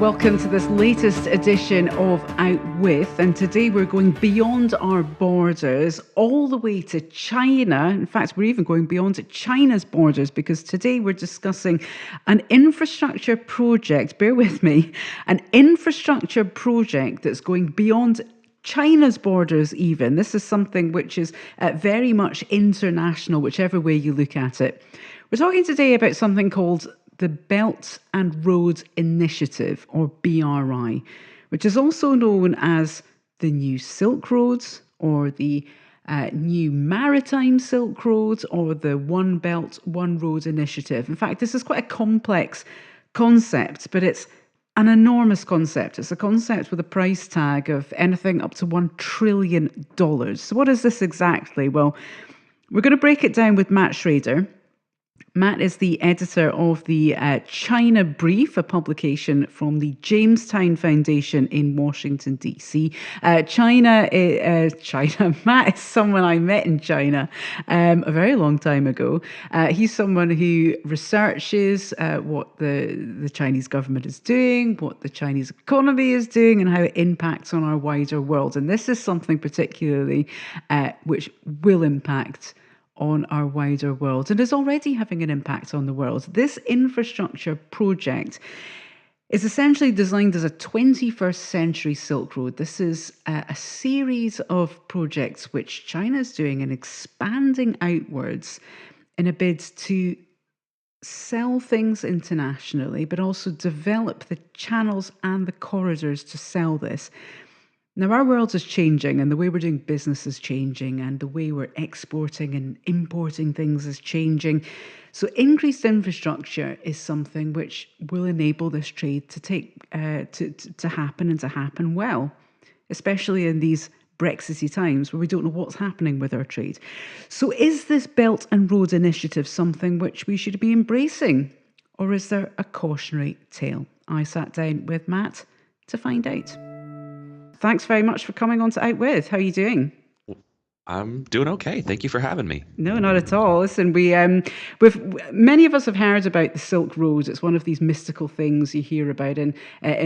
welcome to this latest edition of Outwith. And today we're going beyond our borders, all the way to China. In fact, we're even going beyond China's borders, because today we're discussing an infrastructure project, bear with me, an infrastructure project that's going beyond China's borders even. This is something which is very much international, whichever way you look at it. We're talking today about something called the Belt and Road Initiative, or BRI, which is also known as the New Silk Roads, or the New Maritime Silk Roads, or the One Belt, One Road Initiative. In fact, this is quite a complex concept, but it's an enormous concept. It's a concept with a price tag of anything up to $1 trillion. So what is this exactly? Well, we're going to break it down with Matt Schrader. Matt is the editor of the China Brief, a publication from the Jamestown Foundation in Washington, D.C. Matt is someone I met in China a very long time ago. He's someone who researches what the Chinese government is doing, what the Chinese economy is doing, and how it impacts on our wider world. And this is something particularly which will impact on our wider world, and is already having an impact on the world. This infrastructure project is essentially designed as a 21st century Silk Road. This is a series of projects which China is doing and expanding outwards in a bid to sell things internationally, but also develop the channels and the corridors to sell this. Now, our world is changing, and the way we're doing business is changing, and the way we're exporting and importing things is changing. So increased infrastructure is something which will enable this trade to happen, and to happen well, especially in these Brexity times where we don't know what's happening with our trade. So is this Belt and Road Initiative something which we should be embracing, or is there a cautionary tale? I sat down with Matt to find out. Thanks very much for coming on to Outwith. How are you doing? I'm doing okay. Thank you for having me. No, not at all. Listen, many of us have heard about the Silk Road. It's one of these mystical things you hear about in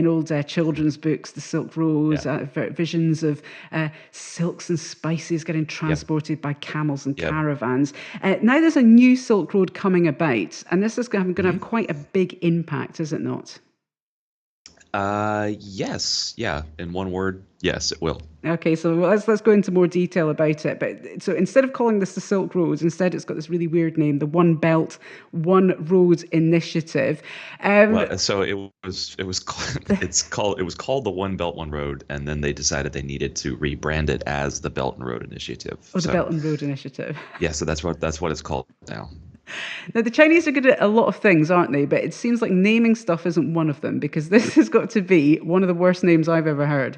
old children's books. The Silk Road, visions of silks and spices getting transported by camels and caravans. Now there's a new Silk Road coming about, and this is going to have quite a big impact, is it not? Yes. Yeah. In one word, yes, it will. Okay, so let's go into more detail about it. But so instead of calling this the Silk Roads, instead it's got this really weird name, the One Belt, One Road Initiative. So it was called the One Belt, One Road, and then they decided they needed to rebrand it as the Belt and Road Initiative. The Belt and Road Initiative. Yeah, so that's what it's called now. Now, the Chinese are good at a lot of things, aren't they? But it seems like naming stuff isn't one of them, because this has got to be one of the worst names I've ever heard.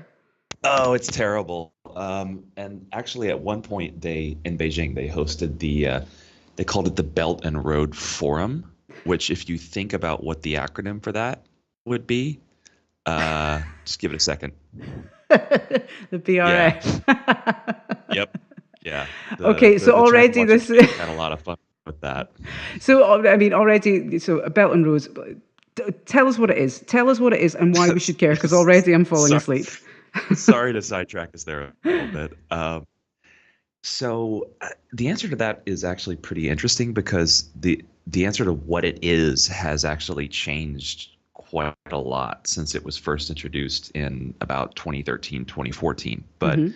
Oh, it's terrible. And actually, at one point, in Beijing, they hosted they called it the Belt and Road Forum, which, if you think about what the acronym for that would be, just give it a second. The BRF. Yeah. Yep. Yeah. So already this had a lot of fun with that. So, I mean, already, so a Belt and Roads, tell us what it is. Tell us what it is and why we should care, because already I'm falling asleep. Sorry to sidetrack us there a little bit. So the answer to that is actually pretty interesting, because the answer to what it is has actually changed quite a lot since it was first introduced in about 2013, 2014. But in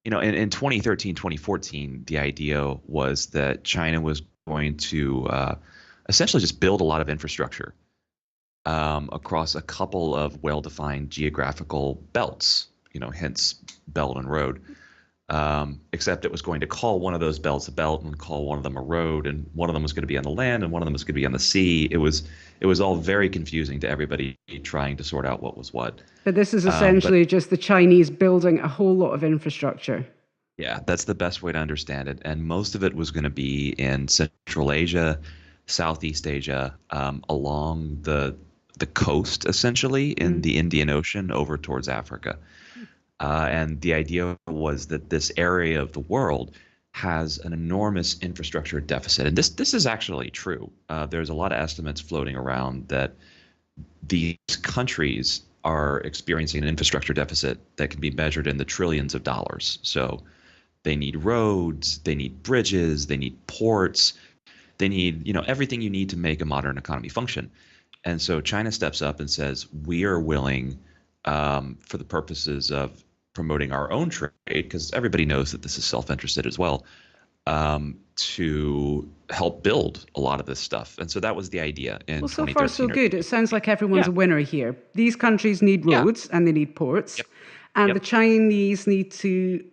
2013, 2014, the idea was that China was going to essentially just build a lot of infrastructure across a couple of well-defined geographical belts, hence Belt and Road. Except it was going to call one of those belts a belt and call one of them a road, and one of them was going to be on the land and one of them was going to be on the sea. It was all very confusing to everybody trying to sort out what was what. But this is essentially just the Chinese building a whole lot of infrastructure. Yeah, that's the best way to understand it. And most of it was going to be in Central Asia, Southeast Asia, along the coast, essentially, in the Indian Ocean over towards Africa. And the idea was that this area of the world has an enormous infrastructure deficit. And this is actually true. There's a lot of estimates floating around that these countries are experiencing an infrastructure deficit that can be measured in the trillions of dollars. So they need roads, they need bridges, they need ports, they need, everything you need to make a modern economy function. And so China steps up and says, we are willing, for the purposes of promoting our own trade, because everybody knows that this is self-interested as well, to help build a lot of this stuff. And so that was the idea in Well, so far so 2013 or good. It sounds like everyone's yeah, a winner here. These countries need yeah, roads and they need ports, yep, and the yep. Chinese need to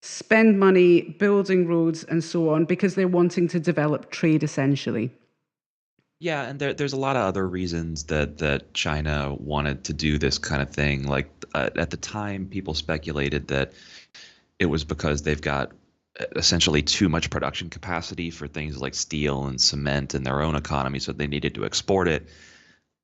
spend money building roads and so on because they're wanting to develop trade essentially. Yeah, and there's a lot of other reasons that China wanted to do this kind of thing. Like at the time, people speculated that it was because they've got essentially too much production capacity for things like steel and cement in their own economy, so they needed to export it.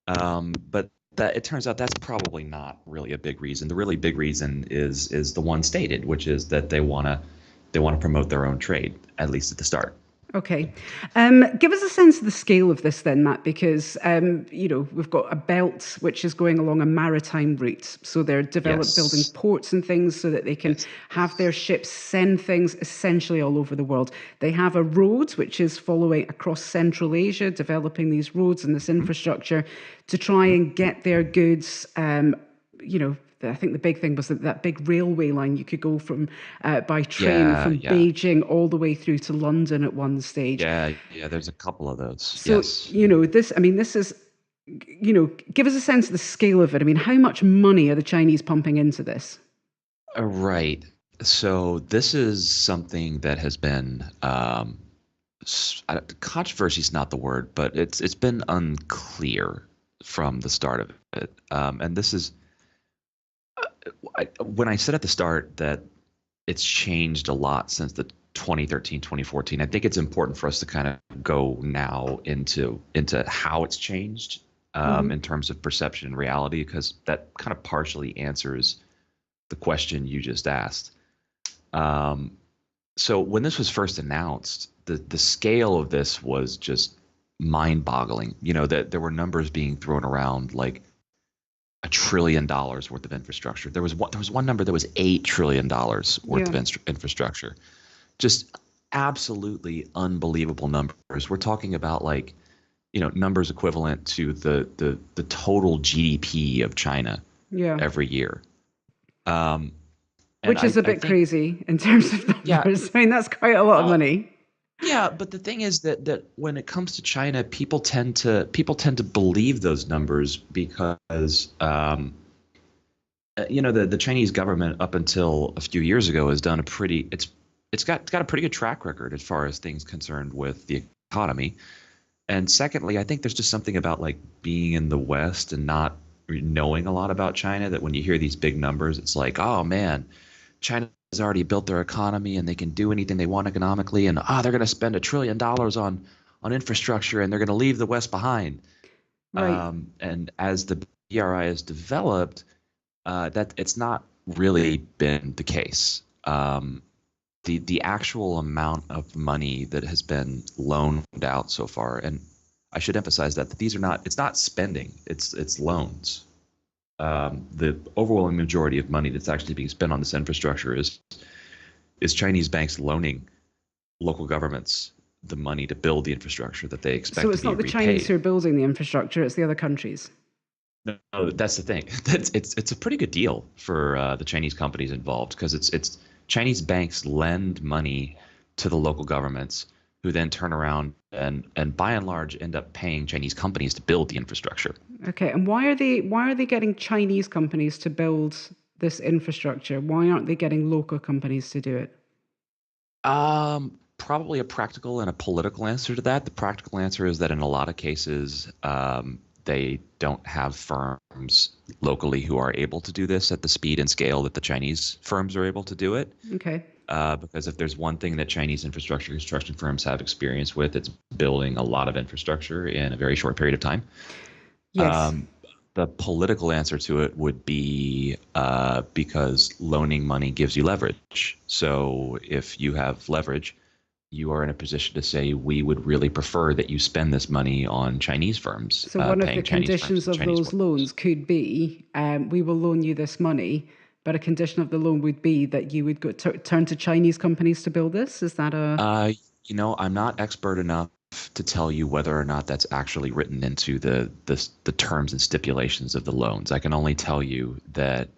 But that it turns out that's probably not really a big reason. The really big reason is the one stated, which is that they want to promote their own trade, at least at the start. Okay. Give us a sense of the scale of this then, Matt, because, we've got a belt which is going along a maritime route. So they're building Yes. ports and things so that they can Yes. have their ships send things essentially all over the world. They have a road which is following across Central Asia, developing these roads and this infrastructure to try and get their goods, I think the big thing was that big railway line you could go from by train Yeah, from yeah. Beijing all the way through to London at one stage. Yeah, yeah, there's a couple of those. So, Yes. this is, give us a sense of the scale of it. I mean, how much money are the Chinese pumping into this? Right. So this is something that has been controversy is not the word, but it's been unclear from the start of it. And this is when I said at the start that it's changed a lot since the 2013, 2014. I think it's important for us to kind of go now into how it's changed Hmm. in terms of perception and reality, because that kind of partially answers the question you just asked. Um, so when this was first announced, the scale of this was just mind-boggling. That there were numbers being thrown around like $1 trillion worth of infrastructure. There was one number that was $8 trillion worth Yeah. of infrastructure. Just absolutely unbelievable numbers. We're talking about like, numbers equivalent to the total GDP of China Yeah. every year. Um, and Which is a I bit think, crazy in terms of yeah, numbers. I mean, that's quite a lot of well, money. yeah, but the thing is that when it comes to China, people tend to believe those numbers because the Chinese government up until a few years ago has done it's got a pretty good track record as far as things concerned with the economy. And secondly, I think there's just something about like being in the West and not knowing a lot about China, that when you hear these big numbers, it's like, oh man, China has already built their economy and they can do anything they want economically, and they're going to spend $1 trillion on infrastructure and they're going to leave the West behind. Right. And as the BRI has developed, that it's not really been the case. The actual amount of money that has been loaned out so far, and I should emphasize that these are not it's not spending, it's loans. The overwhelming majority of money that's actually being spent on this infrastructure is Chinese banks loaning local governments the money to build the infrastructure that they So expect to it's be not the Chinese who repaid. are building the infrastructure, it's the other countries. No, that's the thing. It's a pretty good deal for the Chinese companies involved, because it's Chinese banks lend money to the local governments, who then turn around and by and large end up paying Chinese companies to build the infrastructure. Okay. And why are they getting Chinese companies to build this infrastructure? Why aren't they getting local companies to do it? Probably a practical and a political answer to that. The practical answer is that in a lot of cases, they don't have firms locally who are able to do this at the speed and scale that the Chinese firms are able to do it. Okay. Because if there's one thing that Chinese infrastructure construction firms have experience with, it's building a lot of infrastructure in a very short period of time. Yes. Um, the political answer to it would be because loaning money gives you leverage. So if you have leverage, you are in a position to say we would really prefer that you spend this money on Chinese firms, So one of the paying Chinese firms conditions and of Chinese those loans workers. could be, we will loan you this money, but a condition of the loan would be that you would turn to Chinese companies to build this. Is that a? Uh, I'm not expert enough to tell you whether or not that's actually written into the terms and stipulations of the loans. I can only tell you that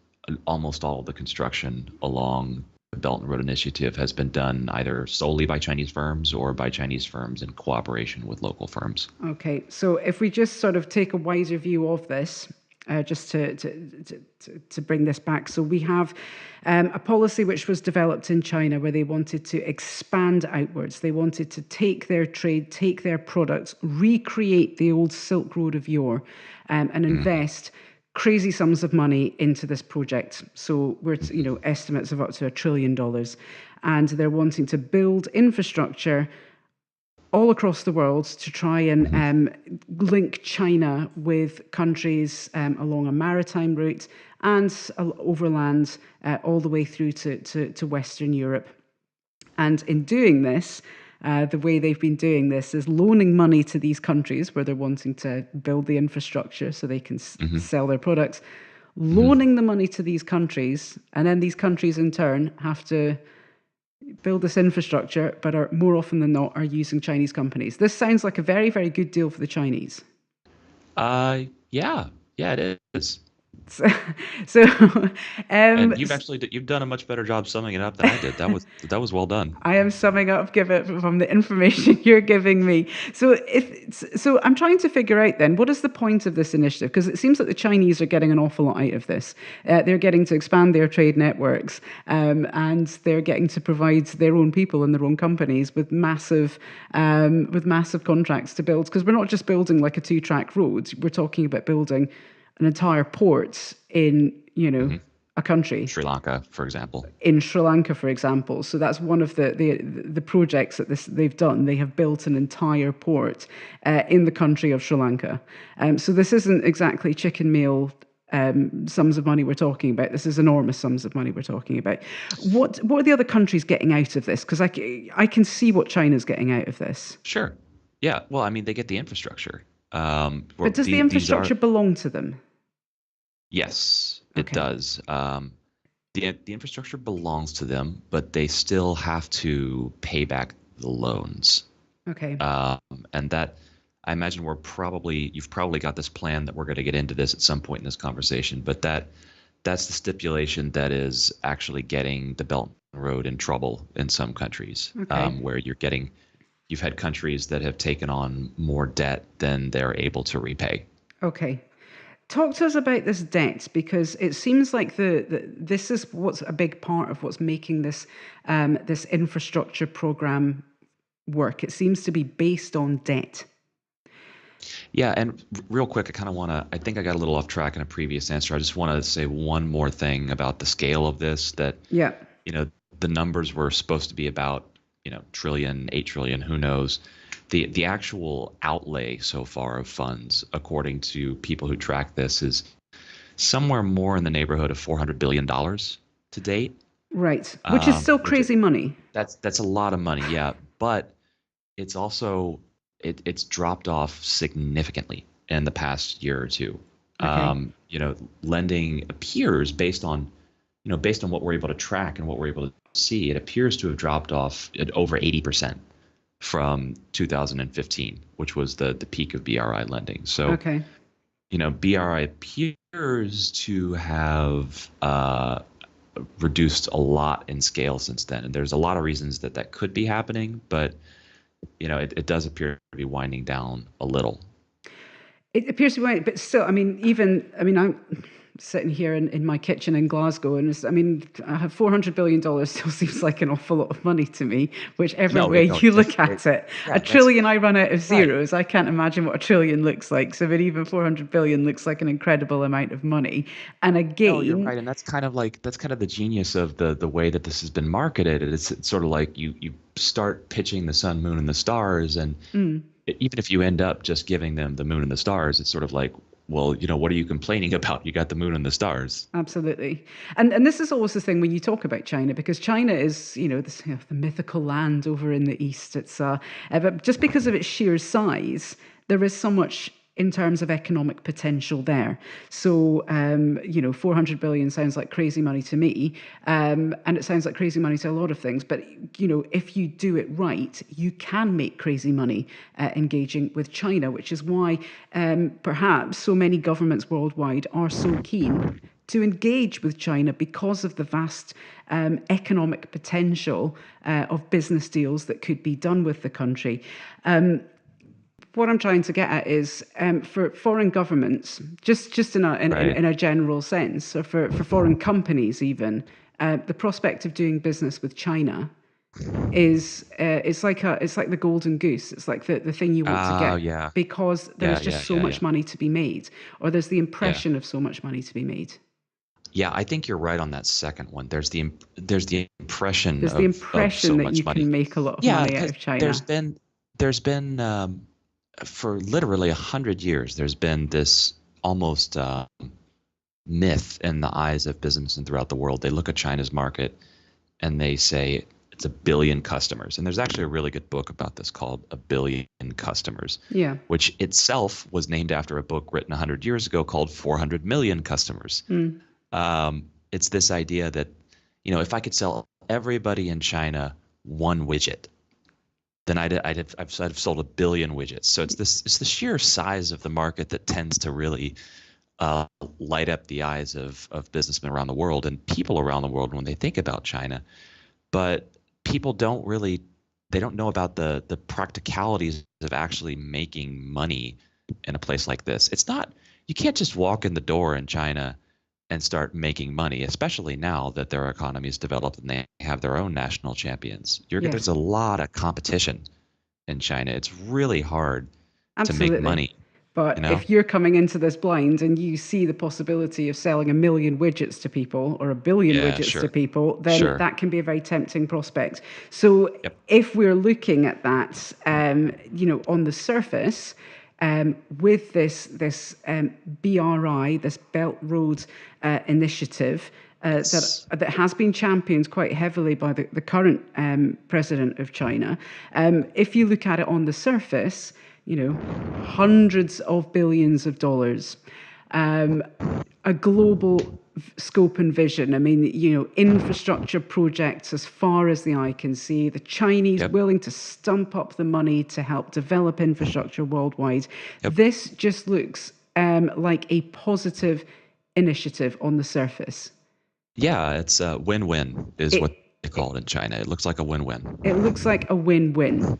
almost all of the construction along the Belt and Road Initiative has been done either solely by Chinese firms or by Chinese firms in cooperation with local firms. Okay, so if we just sort of take a wider view of this, just to bring this back. So we have a policy which was developed in China where they wanted to expand outwards. They wanted to take their trade, take their products, recreate the old Silk Road of yore, and invest crazy sums of money into this project. So we're, estimates of up to $1 trillion. And they're wanting to build infrastructure all across the world to try and link China with countries along a maritime route and overland all the way through to Western Europe. And in doing this, the way they've been doing this is loaning money to these countries where they're wanting to build the infrastructure so they can sell their products, loaning the money to these countries, and then these countries in turn have to build this infrastructure, but are more often than not are using Chinese companies. This sounds like a very, very good deal for the Chinese. Yeah, yeah, it is. So, so And you've done a much better job summing it up than I did. That was well done. I am summing up, give it from the information you're giving me. So I'm trying to figure out then what is the point of this initiative? Because it seems that the Chinese are getting an awful lot out of this. They're getting to expand their trade networks, and they're getting to provide their own people and their own companies with massive contracts to build. Because we're not just building like a 2-track road. We're talking about building an entire port in a country. Sri Lanka, for example. In Sri Lanka, for example. So that's one of the projects that they've done. They have built an entire port in the country of Sri Lanka. So this isn't exactly chicken meal sums of money we're talking about. This is enormous sums of money we're talking about. What are the other countries getting out of this? Because I can see what China's getting out of this. Sure. Yeah. Well, I mean, they get the infrastructure. But does the infrastructure belong to them? Yes, it does. The infrastructure belongs to them, but they still have to pay back the loans. Okay. And that, I imagine you've probably got this plan that we're going to get into this at some point in this conversation, but that's the stipulation that is actually getting the Belt and Road in trouble in some countries, where you've had countries that have taken on more debt than they're able to repay. Okay. Talk to us about this debt, because it seems like this is what's a big part of what's making this this infrastructure program work. It seems to be based on debt. Yeah, and real quick, I think I got a little off track in a previous answer. I just want to say one more thing about the scale of this, that, the numbers were supposed to be about, trillion, 8 trillion, who knows. The actual outlay so far of funds, according to people who track this, is somewhere more in the neighborhood of $400 billion to date. Right, which is still crazy money. That's a lot of money, yeah. But it's also it's dropped off significantly in the past year or two. Okay. Lending appears based on what we're able to track and what we're able to see, it appears to have dropped off at over 80%. From 2015, which was the peak of BRI lending. So, BRI appears to have reduced a lot in scale since then. And there's a lot of reasons that could be happening, but, it does appear to be winding down a little. It appears to be winding, but still, I'm sitting here in my kitchen in Glasgow, and I have $400 billion still seems like an awful lot of money to me, whichever way you look at it. A trillion, I run out of zeros. Right. I can't imagine what a trillion looks like. So, but even 400 billion looks like an incredible amount of money. And again, no, you're right, and that's kind of the genius of the way that this has been marketed. It's sort of like you start pitching the sun, moon, and the stars, and even if you end up just giving them the moon and the stars, it's sort of like, well, what are you complaining about? You got the moon and the stars. Absolutely. And this is always the thing when you talk about China, because China is, this, the mythical land over in the East. It's but just because of its sheer size, there is so much in terms of economic potential there. So, 400 billion sounds like crazy money to me. And it sounds like crazy money to a lot of things. But, if you do it right, you can make crazy money engaging with China, which is why perhaps so many governments worldwide are so keen to engage with China because of the vast economic potential of business deals that could be done with the country. What I'm trying to get at is for foreign governments, just Right. in a general sense, or for foreign companies even, the prospect of doing business with China is it's like the golden goose. It's like the thing you want to Oh, get yeah. because there is Yeah, just yeah, so yeah, yeah. much money to be made, or there's the Yeah. impression of so much money to be made. Yeah, I think you're right on that second one. There's the impression There's the of impression so that you much money. can make a lot of Yeah, money out because of there's China. been there's been for literally 100 years, there's been this almost myth in the eyes of business and throughout the world. They look at China's market and they say it's a billion customers. And there's actually a really good book about this called A Billion Customers, Yeah. which itself was named after a book written 100 years ago called 400 Million Customers. Mm. It's this idea that, if I could sell everybody in China one widget, then I've sold a billion widgets. So it's the sheer size of the market that tends to really uh, light up the eyes of businessmen around the world and people around the world when they think about China. But people they don't know about the practicalities of actually making money in a place like this. It's not You can't just walk in the door in China and start making money, especially now that their economy is developed and they have their own national champions. There's Yes. a lot of competition in China. It's really hard to make Absolutely. money, you But know? if you're coming into this blind and you see the possibility of selling a million widgets to people or a billion Yeah, widgets to sure. people, then Sure. that can be a very tempting prospect. So Yep. if we're looking at that, on the surface, with this BRI, this Belt Road Initiative, Yes. that has been championed quite heavily by the current president of China. If you look at it on the surface, hundreds of billions of dollars, a global scope and vision. I mean, infrastructure projects as far as the eye can see. The Chinese Yep. willing to stump up the money to help develop infrastructure worldwide. Yep. This just looks like a positive initiative on the surface. Yeah, it's a win-win is what It they call it in China. It looks like a win-win. it looks like a win-win.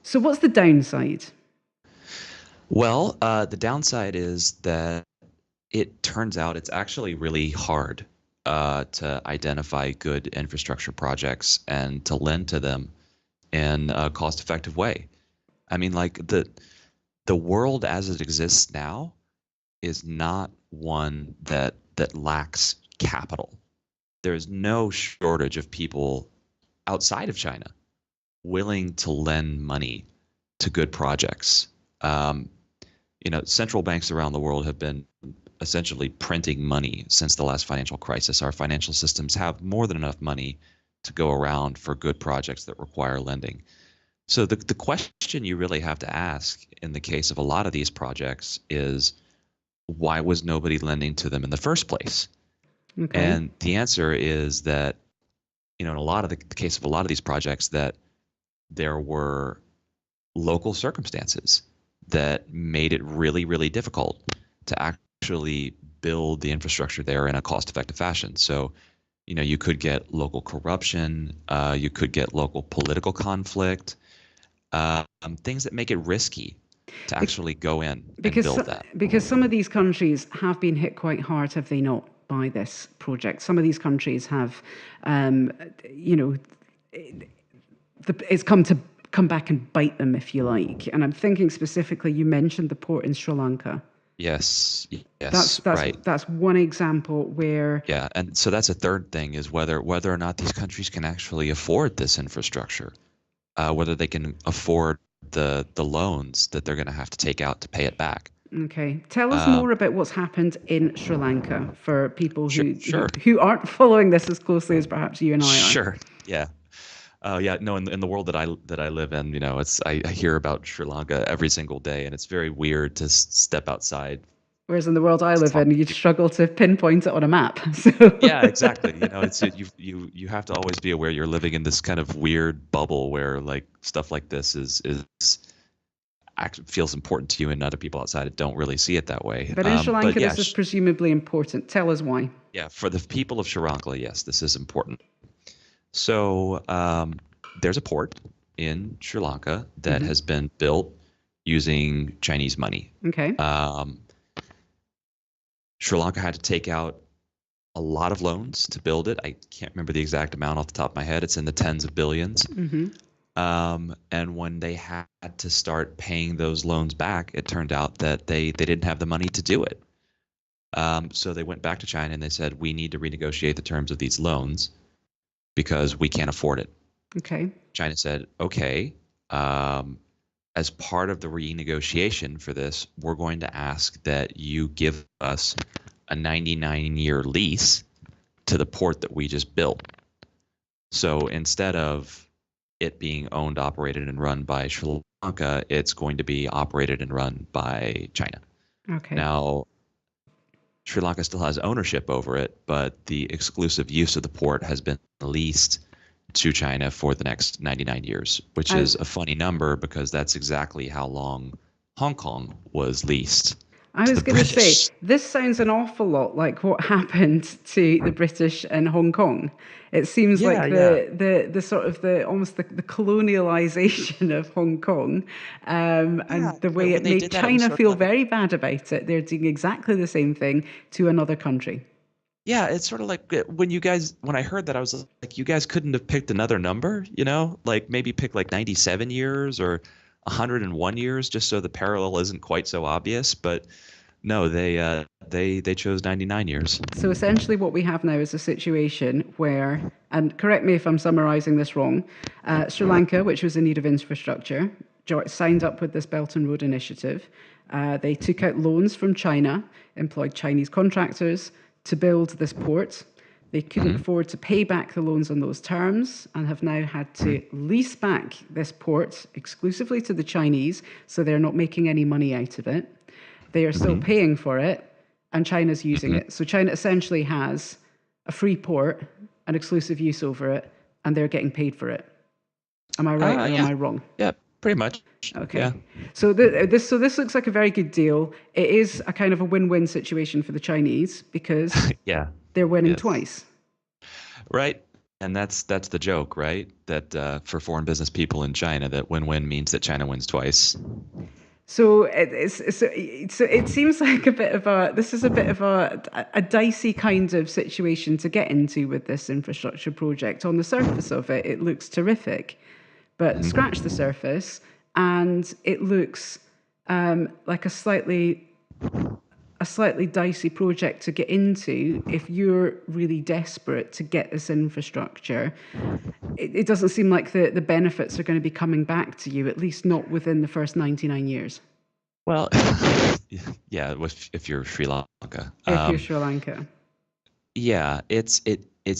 So what's the downside? Well, the downside is that it turns out it's actually really hard to identify good infrastructure projects and to lend to them in a cost-effective way. I mean, like the world as it exists now is not one that lacks capital. There's no shortage of people outside of China willing to lend money to good projects. Um, Central banks around the world have been essentially printing money since the last financial crisis. Our financial systems have more than enough money to go around for good projects that require lending. So the question you really have to ask in the case of a lot of these projects is why was nobody lending to them in the first place? Okay. And the answer is that, in a lot of the case of a lot of these projects, that there were local circumstances that made it really, really difficult to actually build the infrastructure there in a cost-effective fashion. So, you could get local corruption, you could get local political conflict, things that make it risky to Be- actually go in and because build that. because some of these countries have been hit quite hard, have they not, by this project? Some of these countries have, um, you know, it's come back and bite them, if you like. And I'm thinking specifically, you mentioned the port in Sri Lanka. Yes, That's yes, that's right. that's one example where Yeah, and so that's a third thing is whether or not these countries can actually afford this infrastructure, whether they can afford the loans that they're going to have to take out to pay it back. Okay. Tell us Um, more about what's happened in Sri Lanka for people sure, sure, who aren't following this as closely as perhaps you and I are. sure. Yeah. Yeah, no, in the world that I live in, it's I hear about Sri Lanka every single day, and it's very weird to step outside. Whereas in the world I live Talk in, to you'd people. struggle to pinpoint it on a map. So, Yeah, exactly. You have to always be aware you're living in this kind of weird bubble where like stuff like this is feels important to you, and other people outside it don't really see it that way. but in Sri But Lanka, yeah, this is presumably important. Tell us why. yeah, for the people of Sri Lanka, yes, this is important. So there's a port in Sri Lanka that Hmm. has been built using Chinese money. Okay. Um, Sri Lanka had to take out a lot of loans to build it. I can't remember the exact amount off the top of my head. It's in the tens of billions. Hmm. And when they had to start paying those loans back, it turned out that they didn't have the money to do it. So they went back to China and they said, we need to renegotiate the terms of these loans because we can't afford it. Okay. China said, okay, as part of the renegotiation for this, we're going to ask that you give us a 99-year lease to the port that we just built. So instead of it being owned, operated, and run by Sri Lanka, it's going to be operated and run by China. Okay. Now, Sri Lanka still has ownership over it, but the exclusive use of the port has been leased to China for the next 99 years, which And is a funny number because that's exactly how long Hong Kong was leased I to was the going to say, British. this sounds an awful lot like what happened to the British and Hong Kong. It seems Yeah, like yeah. the sort of the almost the colonialization of Hong Kong, Yeah, and the way when it they made did that, it was China sort of feel like, very bad about it. They're doing exactly the same thing to another country. yeah, it's sort of like when I heard that, I was like, you guys couldn't have picked another number, like maybe pick like 97 years or 101 years, just so the parallel isn't quite so obvious. But no, they chose 99 years. So essentially, what we have now is a situation where, and correct me if I'm summarizing this wrong, Sri Lanka, which was in need of infrastructure, signed up with this Belt and Road Initiative. They took out loans from China, employed Chinese contractors to build this port. They couldn't Hmm. afford to pay back the loans on those terms and have now had to lease back this port exclusively to the Chinese, so they're not making any money out of it. They are still Hmm. paying for it, and China's using Hmm. it. So China essentially has a free port, an exclusive use over it, and they're getting paid for it. Am I right or am Yeah, I wrong? yeah, pretty much. Okay. Yeah, So this looks like a very good deal. It is a kind of a win-win situation for the Chinese because yeah, they're winning yes, twice. right. And that's the joke, right? That for foreign business people in China, that win-win means that China wins twice. So it seems like a bit of a this is a bit of a dicey kind of situation to get into with this infrastructure project. On the surface of it, it looks terrific, but scratch the Hmm. surface, and it looks like a slightly dicey project to get into if you're really desperate to get this infrastructure. It doesn't seem like the benefits are going to be coming back to you, at least not within the first 99 years, Well, yeah, if you're Sri Lanka, if you're Sri Lanka. yeah, it's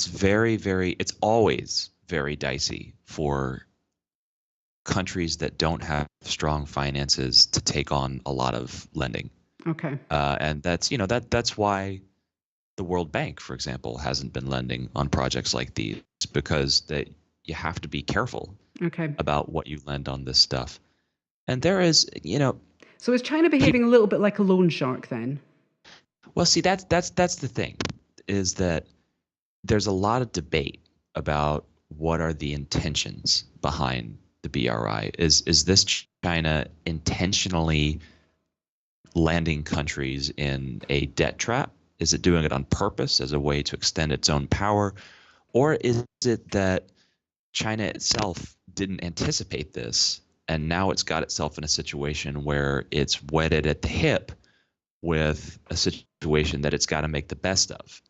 very, very, it's always very dicey for countries that don't have strong finances to take on a lot of lending. Okay. And that's why the World Bank, for example, hasn't been lending on projects like these because that you have to be careful Okay. about what you lend on this stuff. And there is, So is China people, behaving a little bit like a loan shark then? well, see, that's the thing, is that there's a lot of debate about what are the intentions behind the BRI. Is this China intentionally landing countries in a debt trap? Is it doing it on purpose as a way to extend its own power? Or is it that China itself didn't anticipate this and now it's got itself in a situation where it's wedded at the hip with a situation that it's got to make the best of?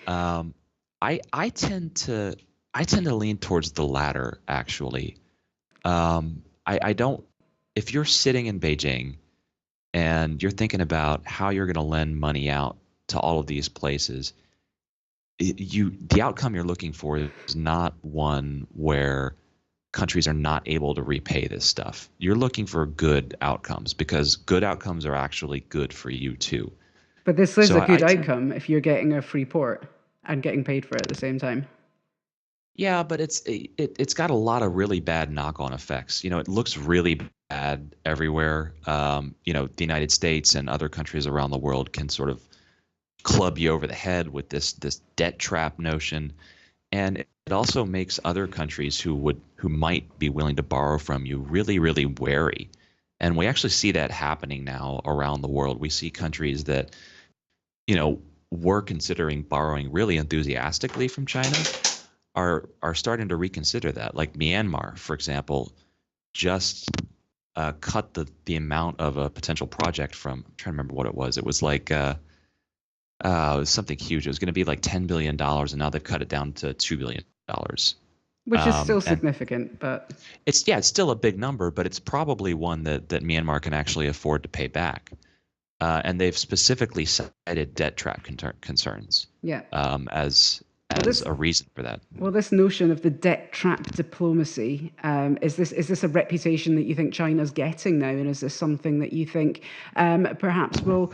Um, I tend to lean towards the latter actually. I don't. If you're sitting in Beijing and you're thinking about how you're going to lend money out to all of these places, the outcome you're looking for is not one where countries are not able to repay this stuff. You're looking for good outcomes because good outcomes are actually good for you too. But this is So a I good tend, outcome if you're getting a free port and getting paid for it at the same time. yeah, but it's got a lot of really bad knock-on effects. It looks really bad everywhere. The United States and other countries around the world can sort of club you over the head with this debt trap notion, and it also makes other countries who might be willing to borrow from you really, really wary. And we actually see that happening now around the world. We see countries that, were considering borrowing really enthusiastically from China are starting to reconsider that. Like Myanmar, for example, just cut the amount of a potential project from. I'm trying to remember what it was. It was like it was something huge. It was going to be like $10 billion, and now they've cut it down to $2 billion. Which is still And significant, but it's still a big number, but it's probably one that Myanmar can actually afford to pay back. And they've specifically cited debt trap concerns yeah. as Well, as this a reason for that. this notion of the debt trap diplomacy, is this a reputation that you think China's getting now, and is this something that you think perhaps will?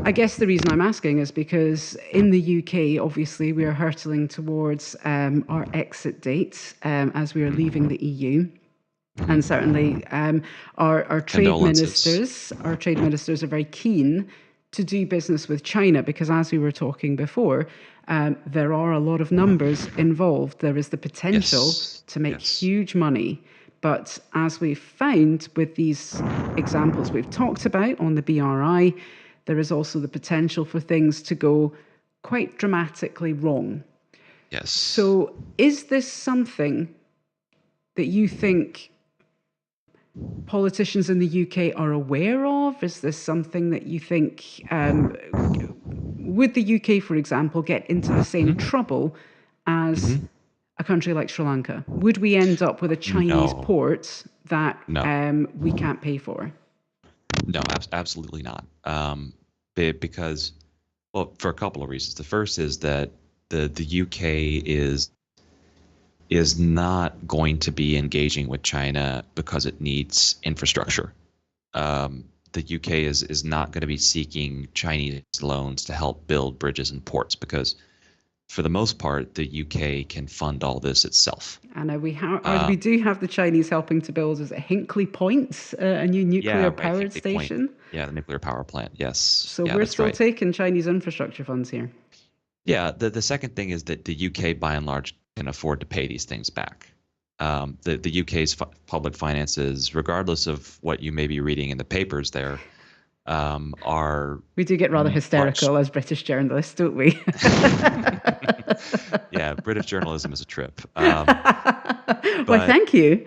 I guess the reason I'm asking is because in the UK, obviously, we are hurtling towards our exit date as we are leaving the EU. And certainly, our Condolences. trade ministers are very keen to do business with China because, as we were talking before, there are a lot of numbers involved. There is the potential Yes. to make Yes. huge money. But as we've found with these examples we've talked about on the BRI, there is also the potential for things to go quite dramatically wrong. Yes. So, is this something that you think politicians in the UK are aware of? Is this something that you think would the UK, for example, get into the same Hmm. trouble as Hmm. a country like Sri Lanka? Would we end up with a Chinese No. port that No. we can't pay for? No. Absolutely not. Because, well, for a couple of reasons. The first is that the UK is not going to be engaging with China because it needs infrastructure. The UK is not going to be seeking Chinese loans to help build bridges and ports because, for the most part, the UK can fund all this itself. And Uh, we do have the Chinese helping to build, is it Hinkley Point, a new nuclear yeah, right. powered Hinkley Point. station? Yeah, the nuclear power plant. Yes. So Yeah, we're that's still right. taking Chinese infrastructure funds here. Yeah. The second thing is that the UK, by and large, can afford to pay these things back. The UK's public finances, regardless of what you may be reading in the papers there, are We do get rather much. hysterical as British journalists, don't we? Yeah, British journalism is a trip. Why, But thank you.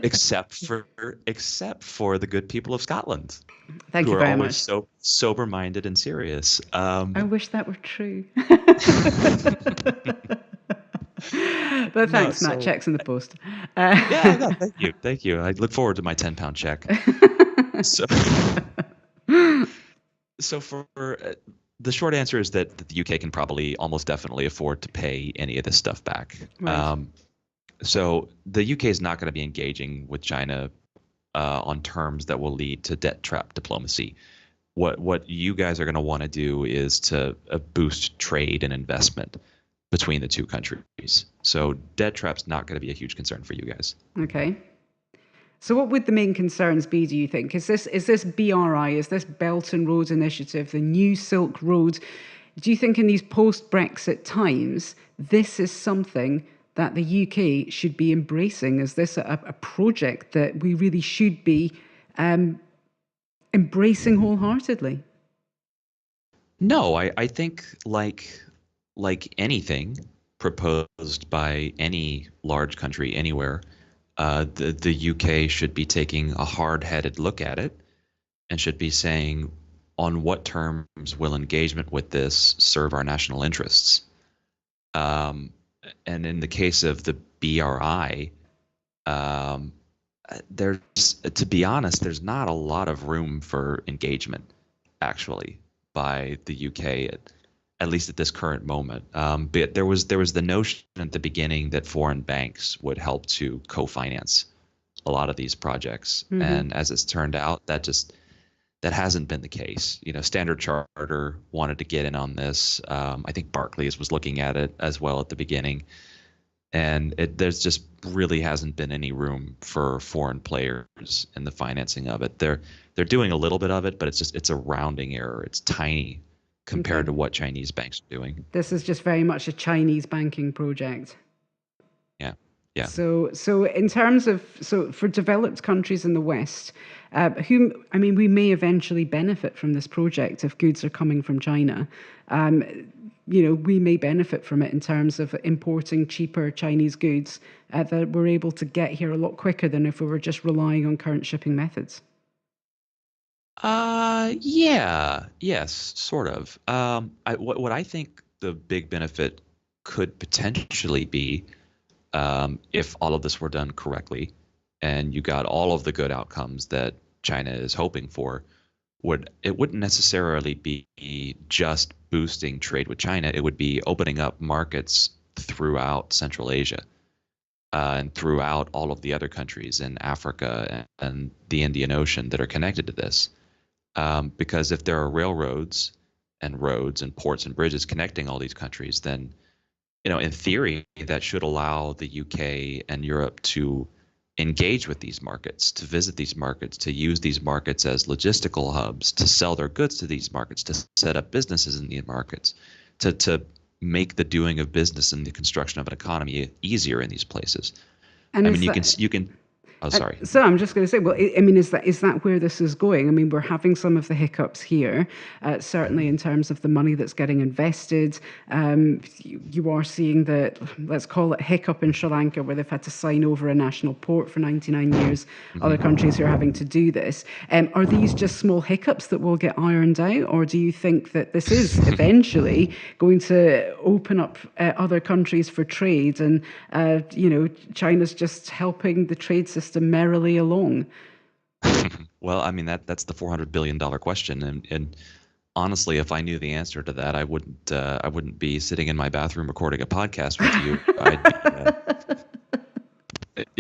except for the good people of Scotland, Thank who you are very always much. so sober-minded and serious. I wish that were true. But No, thanks, Matt. so Checks in the post. yeah, no, thank you. I look forward to my 10-pound check. So, so for the short answer is that the UK can probably almost definitely afford to pay any of this stuff back. Right. So the UK is not going to be engaging with China on terms that will lead to debt trap diplomacy. What you guys are going to want to do is to boost trade and investment between the two countries. So debt trap's not going to be a huge concern for you guys. Okay. So, what would the main concerns be? Do you think is this BRI? Is this Belt and Road Initiative, the new Silk Road? Do you think in these post-Brexit times, this is something that the UK should be embracing? Is this a project that we really should be embracing wholeheartedly? No, I think like anything proposed by any large country anywhere, the UK should be taking a hard-headed look at it and should be saying on what terms will engagement with this serve our national interests. Um, and in the case of the BRI, um, there's, to be honest, there's not a lot of room for engagement, actually, by the UK at least at this current moment. But there was the notion at the beginning that foreign banks would help to co-finance a lot of these projects, Hmm. and as it's turned out, that hasn't been the case. Standard Charter wanted to get in on this. I think Barclays was looking at it as well at the beginning, and there's just really hasn't been any room for foreign players in the financing of it. They're doing a little bit of it, but it's a rounding error. It's tiny Okay. compared to what Chinese banks are doing. This is just very much a Chinese banking project. Yeah, yeah. So in terms of for developed countries in the West, who I mean, we may eventually benefit from this project if goods are coming from China. Um, we may benefit from it in terms of importing cheaper Chinese goods that we're able to get here a lot quicker than if we were just relying on current shipping methods. Yeah, yes, sort of. What I think the big benefit could potentially be, if all of this were done correctly and you got all of the good outcomes that China is hoping for, it wouldn't necessarily be just boosting trade with China. It would be opening up markets throughout Central Asia, and throughout all of the other countries in Africa and the Indian Ocean that are connected to this. Because if there are railroads and roads and ports and bridges connecting all these countries, then in theory, that should allow the UK and Europe to engage with these markets, to visit these markets, to use these markets as logistical hubs, to sell their goods to these markets, to set up businesses in these markets, to make the doing of business and the construction of an economy easier in these places. And I mean, is you can that you can. Oh, sorry. So I'm just going to say, well, I mean, is that where this is going? I mean, we're having some of the hiccups here, certainly in terms of the money that's getting invested. You are seeing the, let's call it hiccup in Sri Lanka, where they've had to sign over a national port for 99 years. Other Mhm. countries who are having to do this. Are these just small hiccups that will get ironed out, or do you think that this is eventually going to open up other countries for trade, and China's just helping the trade system merrily along? Well, I mean that's the $400 billion question, and honestly, if I knew the answer to that, I wouldn't be sitting in my bathroom recording a podcast with you.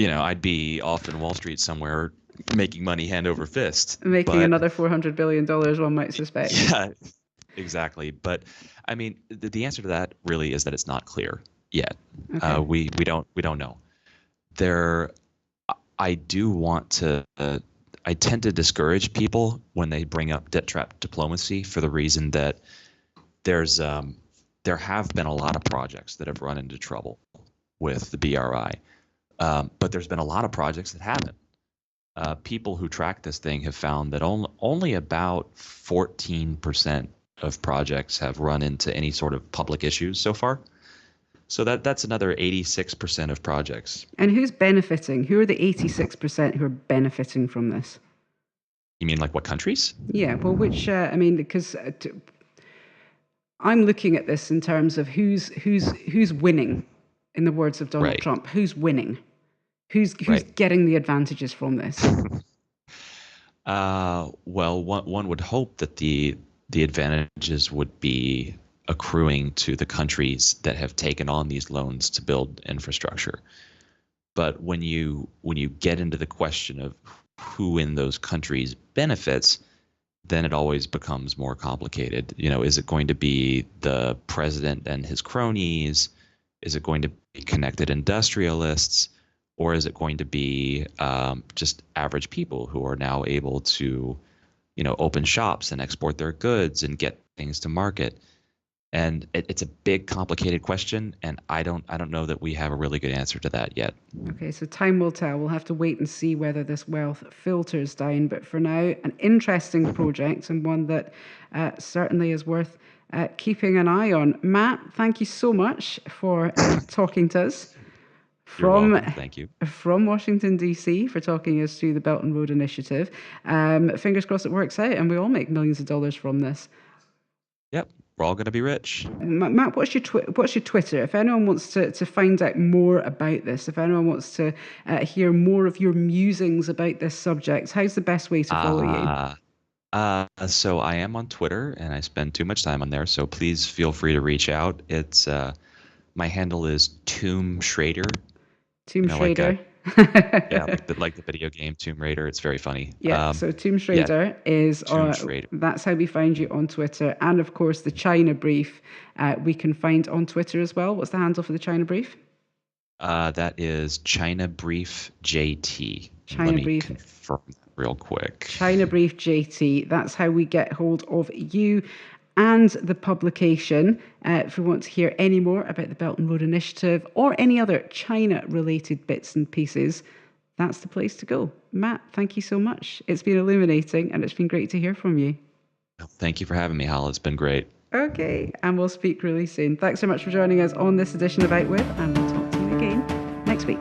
I'd be off in Wall Street somewhere making money hand over fist. Making But another $400 billion, one might suspect. yeah, exactly. But I mean, the answer to that really is that it's not clear yet. Okay. We don't know. There, I do want to. I tend to discourage people when they bring up debt trap diplomacy for the reason that there's there have been a lot of projects that have run into trouble with the BRI, but there's been a lot of projects that haven't. People who track this thing have found that only about 14% of projects have run into any sort of public issues so far. So that's another 86% of projects. And who's benefiting? Who are the 86% who are benefiting from this? You mean like what countries? Yeah, well, I mean, because I'm looking at this in terms of who's winning, in the words of Donald Right, Trump. Who's winning? Who's right. getting the advantages from this? Well, one would hope that the advantages would be accruing to the countries that have taken on these loans to build infrastructure. But when you get into the question of who in those countries benefits, then it always becomes more complicated. Is it going to be the president and his cronies? Is it going to be connected industrialists? Or is it going to be just average people who are now able to, open shops and export their goods and get things to market? And it's a big, complicated question, and I don't know that we have a really good answer to that yet. Okay, so time will tell. We'll have to wait and see whether this wealth filters down. But for now, an interesting project, and one that certainly is worth keeping an eye on. Matt, thank you so much for talking to us You're from welcome. Thank you. from Washington DC, for talking us through the Belt and Road Initiative. Fingers crossed it works out, and we all make millions of dollars from this. Yep. we're all going to be rich. Matt, what's your Twitter? If anyone wants to find out more about this, if anyone wants to hear more of your musings about this subject, how's the best way to follow you? So I am on Twitter and I spend too much time on there. So please feel free to reach out. It's my handle is Tomb Schrader. Tomb Like Schrader. yeah, like the video game Tomb Raider. It's very funny. Yeah, so Tomb Schrader is Tomb Schrader. that's how we find you on Twitter. And of course, the China Brief we can find on Twitter as well. What's the handle for the China Brief? That is China Brief JT. China Let me Brief. confirm that real quick. China Brief JT. That's how we get hold of you and the publication. If we want to hear any more about the Belt and Road Initiative or any other China-related bits and pieces, that's the place to go. Matt, thank you so much. It's been illuminating and it's been great to hear from you. Thank you for having me, Hal. It's been great. Okay, and we'll speak really soon. Thanks so much for joining us on this edition of Outwith, and we'll talk to you again next week.